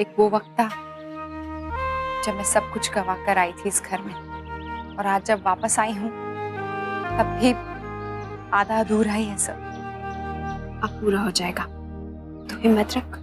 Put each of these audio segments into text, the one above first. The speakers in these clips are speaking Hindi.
एक वो वक्त था जब मैं सब कुछ गवा कर आई थी इस घर में, और आज जब वापस आई हूँ तब भी आधा अधूरा ही है सब। अब पूरा हो जाएगा, तो हिम्मत रख।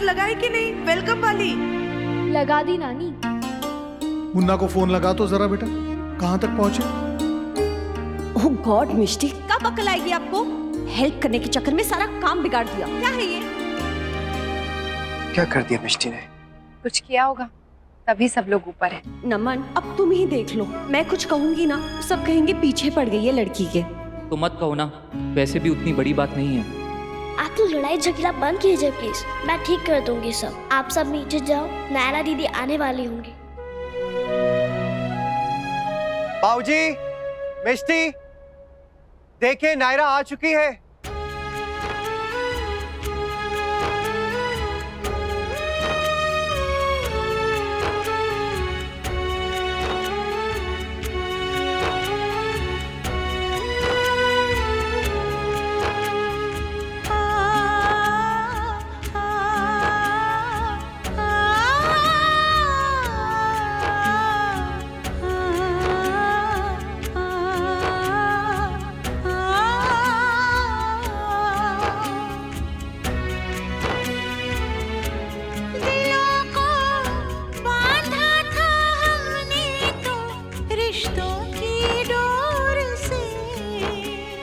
लगाई कि नहीं वेलकम वाली? लगा दी नानी। मुन्ना को फोन लगा तो जरा बेटा, कहां तक पहुंचे? ओह गॉड मिष्टी, कब अकल आएगी आपको? हेल्प करने के चक्कर में सारा काम बिगाड़ दिया। क्या है ये? क्या कर दिया मिष्टी ने? कुछ किया होगा, तभी सब लोग ऊपर हैं। नमन, अब तुम ही देख लो, मैं कुछ कहूंगी ना सब कहेंगे पीछे पड़ गई है लड़की के। तो मत कहो ना, वैसे भी उतनी बड़ी बात नहीं है। आप तो लड़ाई झगड़ा बंद कीजिए प्लीज, मैं ठीक कर दूंगी सब। आप सब नीचे जाओ, नायरा दीदी आने वाली होंगी। बाबूजी, मिष्टी, देखिए नायरा आ चुकी है।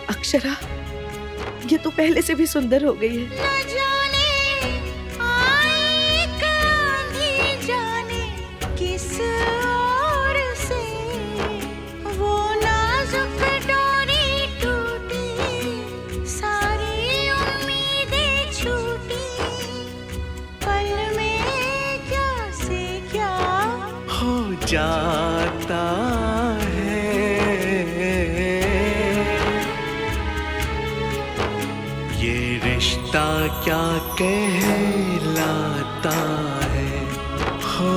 अक्षरा, ये तो पहले से भी सुंदर हो गई है। न जाने आए कांधी जाने किस ओर से, वो नाजुक डोरी टूटी, सारी उम्मीदें छूटी, पल में क्या से क्या हो जाता है। ये रिश्ता क्या कहलाता है। हो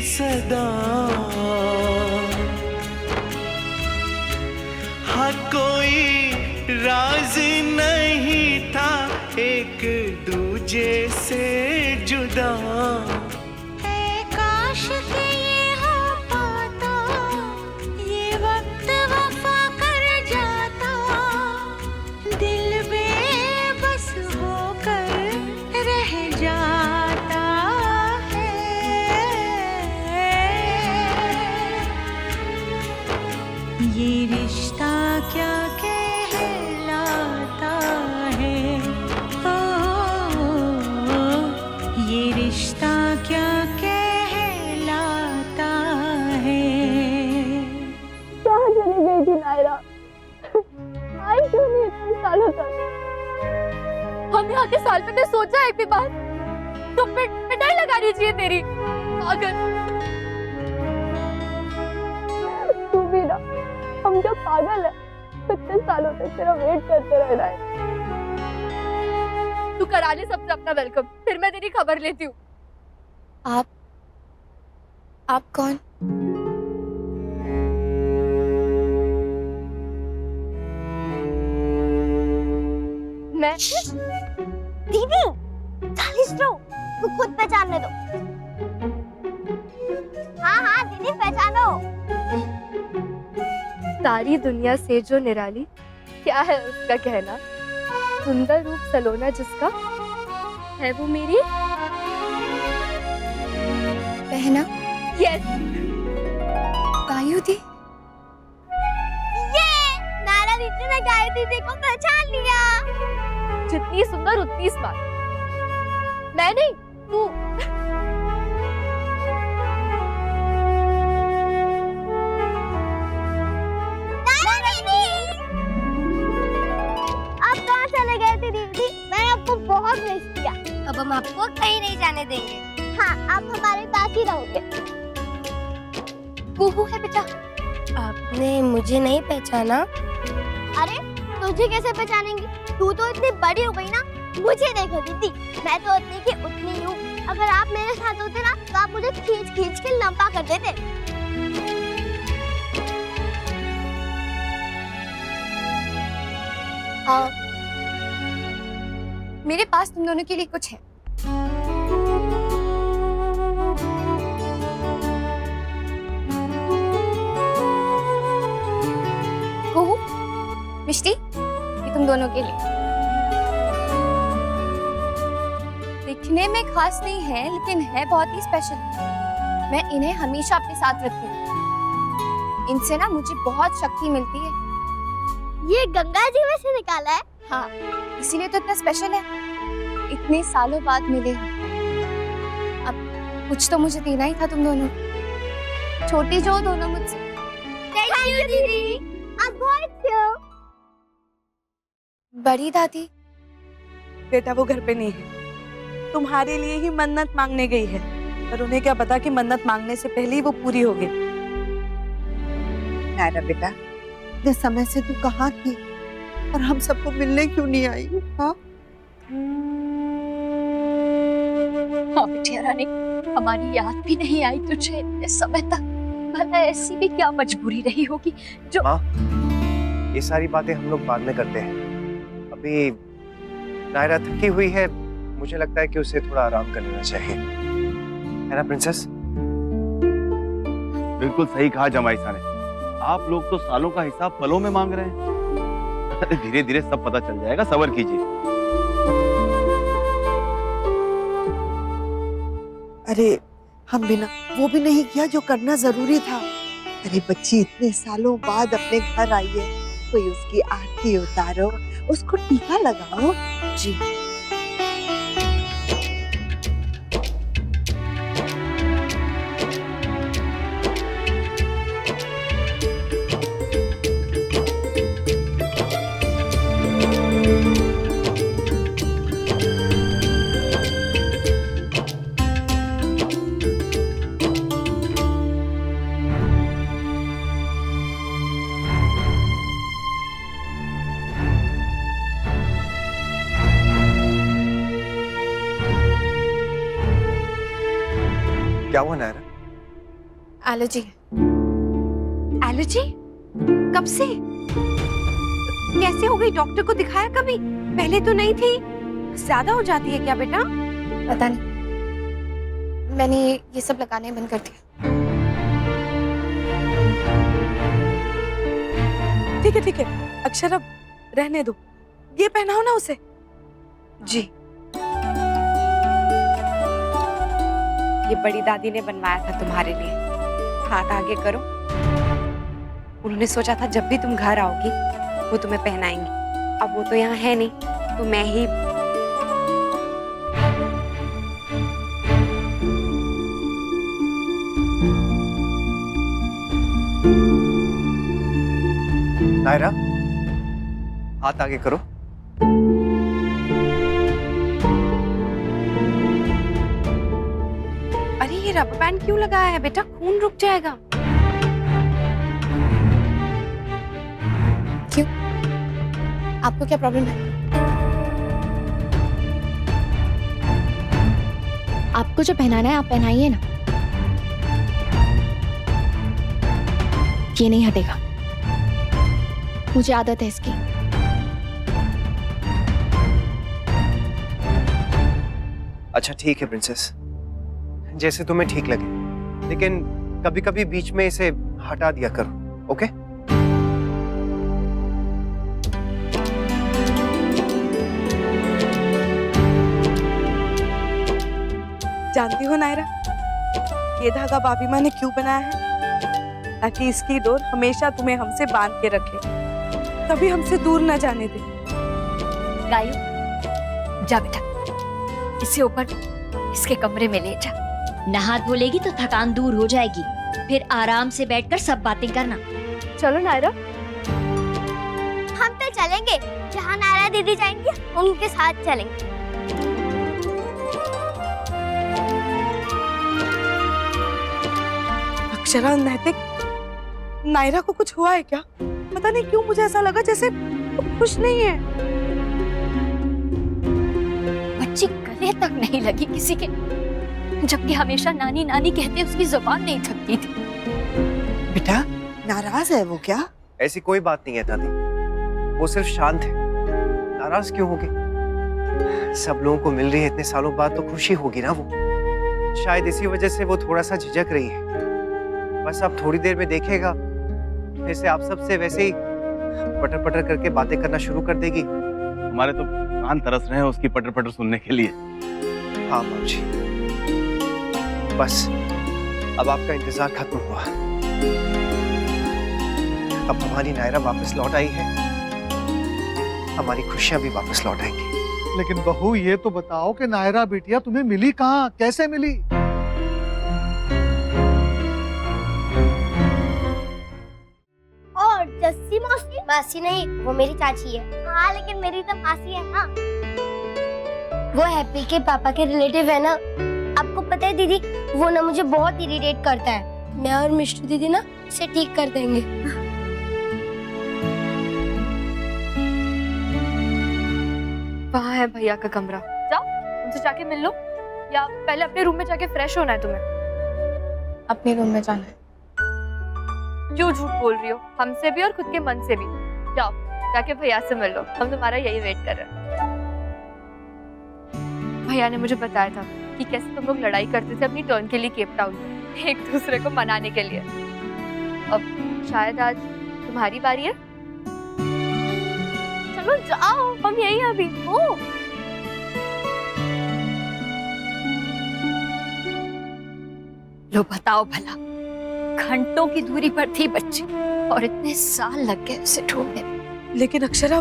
सदा हाँ कोई राज नहीं था एक दूजे से जुदा। काश के ये हो पाता, ये वक्त वफा कर जाता, दिल बेबस होकर रह जाता है। ये रिश्ता क्या कहलाता है, ये रिश्ता क्या कहलाता है। कहाँ चली गई थी नायरा? आई क्यों नहीं इतने सालों तक? हम यहाँ के साल में सोचा एक भी बार तो पिटाई लगानी चाहिए तेरी। पागल तू भी ना, हम क्या पागल है? इतने सालों तक तेरा वेट करते रहना है। तू करा ले सबसे अपना वेलकम, फिर मैं तेरी खबर लेती हूँ। आप कौन? मैं दीदी, चालीस लो, तू खुद पहचानने दो। हाँ हाँ दीदी पहचानो। सारी दुनिया से जो निराली, क्या है उसका कहना, सुंदर रूप सलोना जिसका, है वो मेरी बहना। यस, गायु दी। ये नारा दीदी ने गाय दीदी को पहचान लिया। जितनी सुंदर उतनी स्मार्ट। मैं नहीं, तू। आप कहाँ चले गए थे दीदी? मैंने आपको बहुत मिस किया। अब हम आपको कहीं नहीं जाने देंगे। हाँ, आप हमारे पास ही रहोगे। कुहू है बेटा। आपने मुझे नहीं पहचाना? अरे तुझे कैसे पहचानेंगी? तू तो इतनी बड़ी हो गई ना। मुझे देखो दीदी, मैं तो उतनी की उतनी हूँ। अगर आप मेरे साथ होते ना तो आप मुझे खींच खींच के लंबा कर देते। मेरे पास तुम दोनों के लिए कुछ है। कुहू, मिष्टी, ये तुम दोनों के लिए। दिखने में खास नहीं है लेकिन है बहुत ही स्पेशल। मैं इन्हें हमेशा अपने साथ रखती हूँ। इनसे ना मुझे बहुत शक्ति मिलती है। ये गंगा जी में से निकाला है? हाँ, इसीलिए तो इतना स्पेशल है। इतने सालों बाद मिले हैं। अब कुछ तो मुझे देना ही था तुम दोनों। छोटी जो दोनों मुझसे। थैंक यू दीदी, आप बहुत अच्छे हो। बड़ी दादी, बेटा वो घर पे नहीं है, तुम्हारे लिए ही मन्नत मांगने गई है, पर उन्हें क्या पता कि मन्नत मांगने से पहले ही वो पूरी हो गई। नायरा बेटा, इतने समय से तू कहाँ थी और हम सबको मिलने क्यों नहीं आई? हाँ हाँ बिटिया रानी, हमारी याद भी नहीं आई तुझे इतने समय तक। भला ऐसी भी क्या मजबूरी रही होगी जो। माँ, ये सारी बातें हम लोग बाद में करते हैं। अभी नायरा थकी हुई है, मुझे लगता है कि उसे थोड़ा आराम कर लेना चाहिए, है ना प्रिंसेस? बिल्कुल सही कहा जमाईसा ने। आप लोग तो सालों का हिसाब पलों में मांग रहे हैं। अरे धीरे धीरे सब पता चल जाएगा, सब्र कीजिए। अरे हम बिना वो भी नहीं किया जो करना जरूरी था। अरे बच्ची इतने सालों बाद अपने घर आई है, कोई उसकी आरती उतारो, उसको टीका लगाओ। जी क्या हुआ नायरा? एलर्जी। एलर्जी? कब से? कैसे हो गई? डॉक्टर को दिखाया कभी? पहले तो नहीं थी। ज्यादा हो जाती है क्या बेटा? पता नहीं, मैंने ये सब लगाने बंद कर दिया। ठीक है अक्षर, अब रहने दो। ये पहनाओ ना उसे। जी, ये बड़ी दादी ने बनवाया था तुम्हारे लिए। हाथ आगे करो। उन्होंने सोचा था जब भी तुम घर आओगी वो तुम्हें पहनाएंगी। अब वो तो यहाँ है नहीं, तो मैं ही। नायरा, हाथ आगे करो। अरे ये रबर बैंड क्यों लगाया है बेटा? खून रुक जाएगा। क्यों? आपको क्या प्रॉब्लम है? आपको जो पहनाना है आप पहनाइए ना। ये नहीं हटेगा, मुझे आदत है इसकी। अच्छा ठीक है प्रिंसेस, जैसे तुम्हें ठीक लगे, लेकिन कभी कभी बीच में इसे हटा दिया करो, ओके? जानती हो नायरा, ये धागा भाभी माँ ने क्यों बनाया है? ताकि इसकी डोर हमेशा तुम्हें हमसे बांध के रखे, कभी हमसे दूर न जाने दे। गायू, जा बेटा, इसे ऊपर इसके कमरे में ले जा। नहा धो लेगी तो थकान दूर हो जाएगी, फिर आराम से बैठकर सब बातें करना। चलो नायरा। हम तो चलेंगे, जहाँ नायरा दीदी जाएंगी उनके साथ चलेंगे। अक्षरा, नैतिक, नायरा को कुछ हुआ है क्या? पता नहीं क्यों मुझे ऐसा लगा जैसे वो खुश नहीं है। बच्ची गले तक नहीं लगी किसी के, जबकि हमेशा नानी नानी कहते उसकी जुबान नहीं थकती थी। बेटा, नाराज है वो क्या? ऐसी कोई बात नहीं है दादी, वो सिर्फ शांत है। नाराज क्यों होगी? सब लोगों को मिल रही है इतने सालों बाद तो खुशी होगी ना वो। शायद इसी वजह से वो थोड़ा सा झिझक रही है। बस अब थोड़ी देर में देखेगा, फिर से आप सबसे वैसे ही पटर पटर करके बातें करना शुरू कर देगी। हमारे तो कान तरस रहे हैं उसकी पटर पटर सुनने के लिए। हाँ बाबूजी, बस अब आपका इंतजार खत्म हुआ। अब हमारी नायरा वापस लौट आई है, हमारी खुशियां भी वापस लौट आएंगी। लेकिन बहू ये तो बताओ कि नायरा बिटिया तुम्हें मिली कहाँ, कैसे मिली? और जस्सी मौसी? मासी नहीं, वो मेरी चाची है। हाँ लेकिन मेरी तो मासी है ना। वो हैप्पी के पापा के रिलेटिव है ना। आपको पता है दीदी, वो ना मुझे बहुत इरिटेट करता है। मैं और मिष्टी दीदी ना इसे ठीक कर देंगे। वहाँ है भैया का कमरा, जाओ उनसे जाके मिल लो, या पहले अपने रूम में जाके फ्रेश होना है तुम्हें? अपने रूम में जाना है। क्यों झूठ बोल रही हो, हमसे भी और खुद के मन से भी? जाओ जाके भैया से मिल लो, हम तुम्हारा यही वेट कर रहे हैं। भैया ने मुझे बताया था कि कैसे तुम लोग लड़ाई करते थे अपनी टर्न के लिए केप टाउन में, एक दूसरे को मनाने के लिए। अब शायद आज तुम्हारी बारी है। चलो जाओ, हम यही हैं अभी। ओ लो बताओ भला, घंटों की दूरी पर थी बच्ची और इतने साल लग गए उसे ढूंढने में। लेकिन अक्षरा,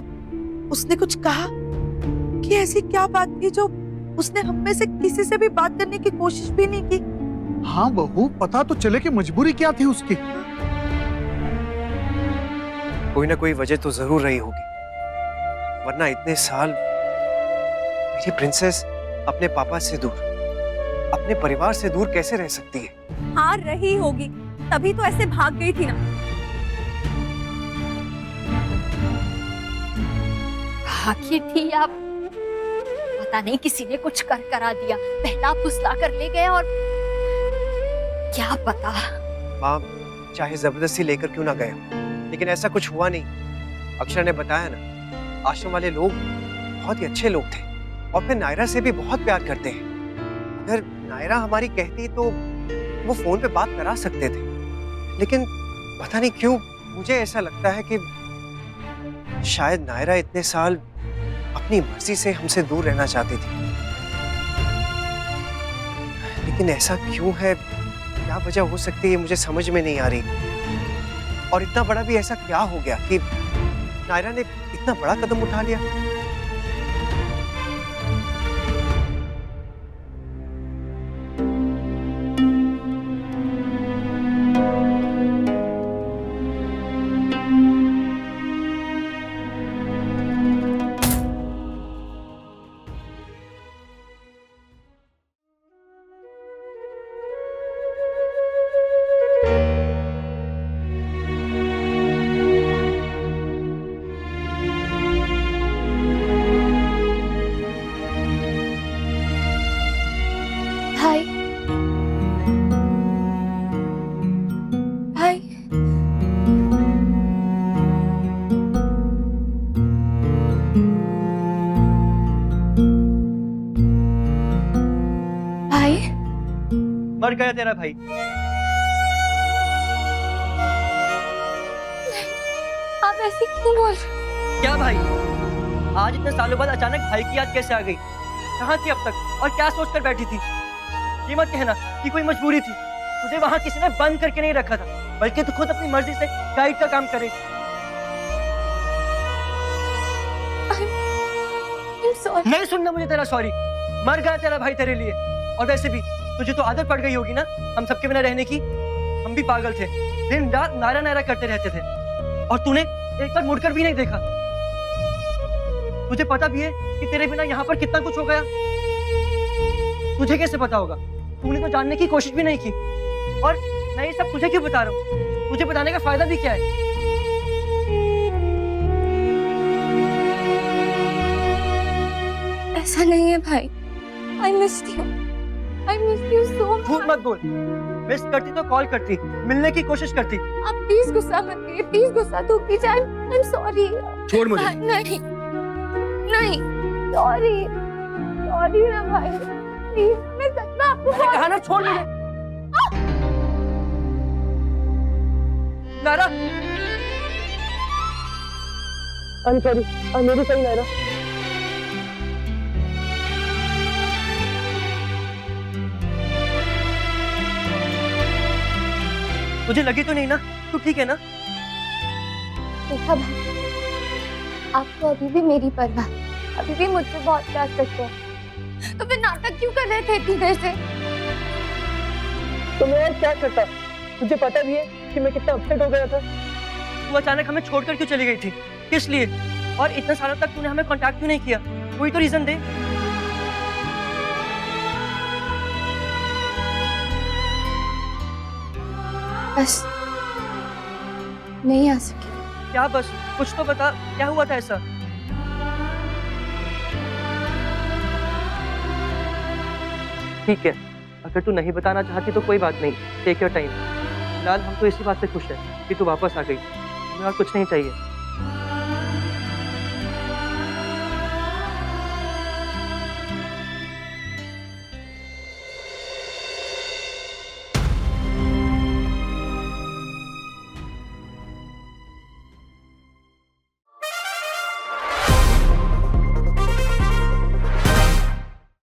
उसने कुछ कहा कि ऐसी क्या बात थी जो उसने हम में से किसी से भी बात करने की कोशिश भी नहीं की? हाँ बहू, पता तो चले कि मजबूरी क्या थी उसकी। कोई ना कोई वजह तो जरूर रही होगी, वरना इतने साल मेरी प्रिंसेस अपने पापा से दूर, अपने परिवार से दूर कैसे रह सकती है? हाँ रही होगी, तभी तो ऐसे भाग गई थी ना। भागी थी या पता नहीं किसी ने कुछ कर करा दिया, पहला फुसला कर ले गए और क्या पता। माँ चाहे जबरदस्ती लेकर क्यों ना गए, लेकिन ऐसा कुछ हुआ नहीं। अक्षर ने बताया ना, आश्रम वाले लोग बहुत ही अच्छे लोग थे और फिर नायरा से भी बहुत प्यार करते हैं। अगर नायरा हमारी कहती तो वो फोन पे बात करा सकते थे, लेकिन पता नहीं क्यों मुझे ऐसा लगता है कि शायद नायरा इतने साल अपनी मर्जी से हमसे दूर रहना चाहती थी। लेकिन ऐसा क्यों है, क्या वजह हो सकती है, मुझे समझ में नहीं आ रही। और इतना बड़ा भी ऐसा क्या हो गया कि नायरा ने इतना बड़ा कदम उठा लिया? भाई भाई भाई मर गया तेरा भाई। आप ऐसे क्यों बोल रहे? क्या भाई, आज इतने सालों बाद अचानक भाई की याद कैसे आ गई? कहाँ थी अब तक और क्या सोचकर बैठी थी? ये मत कहना कि कोई मजबूरी थी। तुझे वहां किसी ने बंद करके नहीं रखा था, बल्कि तू खुद अपनी मर्जी से गाइड का काम करे। नहीं सुनना मुझे तेरा सॉरी। मर गया तेरा भाई तेरे लिए। और वैसे भी तुझे तो आदत पड़ गई होगी ना हम सबके बिना रहने की। हम भी पागल थे, दिन रात नारा नारा करते रहते थे, और तूने एक बार मुड़कर भी नहीं देखा। तुझे पता भी है कि तेरे बिना यहाँ पर कितना कुछ हो गया। तुझे कैसे पता होगा? तूने तो जानने की कोशिश भी नहीं की। और मैं ये सब तुझे क्यों बता रहा हूँ? तुझे बताने का फायदा भी क्या है? ऐसा नहीं है भाई। I missed you so much. झूठ मत बोल। मिस करती तो कॉल करती, मिलने की कोशिश करती। आप प्लीज गुस्सा मत करिए, प्लीज गुस्सा तो कीजिए। I'm sorry. छोड़ मुझे। नहीं नहीं, सॉरी ना भाई, प्लीज। मैं सच में आपको मैंने कहा ना छोड़ मुझे। Naira, I'm sorry, I'm very sorry Naira. तुझे लगी तो नहीं ना? तू ठीक है ना? देखा भाई, आपको अभी भी मेरी परवाह, अभी भी मुझसे बहुत प्यार करते हैं, तो फिर नाटक क्यों कर रहे थे इतनी देर से? तो मैं क्या करता? तुझे पता भी है कि मैं कितना अपसेट हो गया था। तू अचानक हमें छोड़कर क्यों चली गई थी? किस लिए? और इतने सालों तक तूने हमें कांटेक्ट क्यों नहीं किया? कोई तो रीजन दे। बस नहीं आ सकी। क्या बस? कुछ तो बता, क्या हुआ था ऐसा? ठीक है, अगर तू नहीं बताना चाहती तो कोई बात नहीं, टेक योर टाइम। फिलहाल हम तो इसी बात से खुश हैं कि तू वापस आ गई। हमें और कुछ नहीं चाहिए।